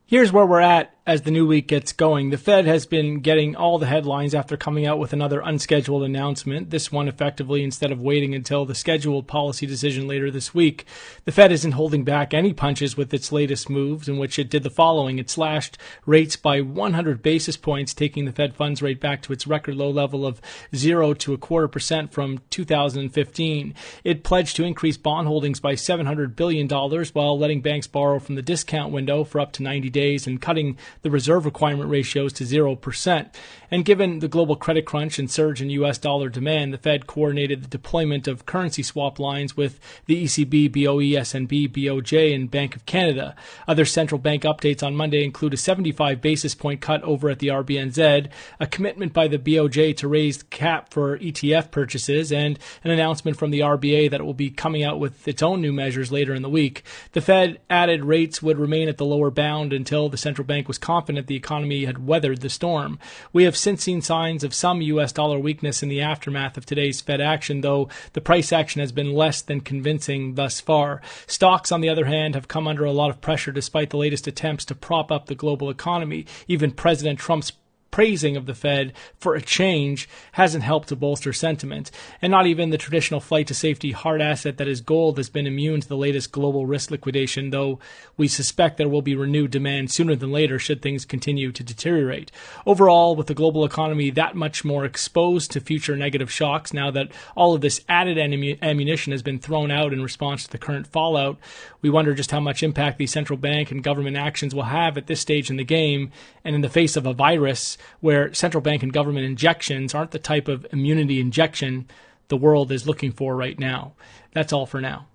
Here's where we're at as the new week gets going. The Fed has been getting all the headlines after coming out with another unscheduled announcement, this one effectively instead of waiting until the scheduled policy decision later this week. The Fed isn't holding back any punches with its latest moves, in which it did the following. It slashed rates by 100 basis points, taking the Fed funds rate back to its record low level of 0.25% from 2015. It pledged to increase bond holdings by $700 billion while letting banks borrow from the discount window for up to 90 days and cutting the reserve requirement ratios to 0%. And given the global credit crunch and surge in U.S. dollar demand, the Fed coordinated the deployment of currency swap lines with the ECB, BOE, SNB, BOJ, and Bank of Canada. Other central bank updates on Monday include a 75 basis point cut over at the RBNZ, a commitment by the BOJ to raise the cap for ETF purchases, and an announcement from the RBA that it will be coming out with its own new measures later in the week. The Fed added rates would remain at the lower bound until the central bank was confident the economy had weathered the storm. We have since seen signs of some U.S. dollar weakness in the aftermath of today's Fed action, though the price action has been less than convincing thus far. Stocks, on the other hand, have come under a lot of pressure despite the latest attempts to prop up the global economy. Even President Trump's praising of the Fed for a change hasn't helped to bolster sentiment. And not even the traditional flight to safety hard asset that is gold has been immune to the latest global risk liquidation, though we suspect there will be renewed demand sooner than later should things continue to deteriorate. Overall, with the global economy that much more exposed to future negative shocks now that all of this added ammunition has been thrown out in response to the current fallout, we wonder just how much impact these central bank and government actions will have at this stage in the game and in the face of a virus where central bank and government injections aren't the type of immunity injection the world is looking for right now. That's all for now.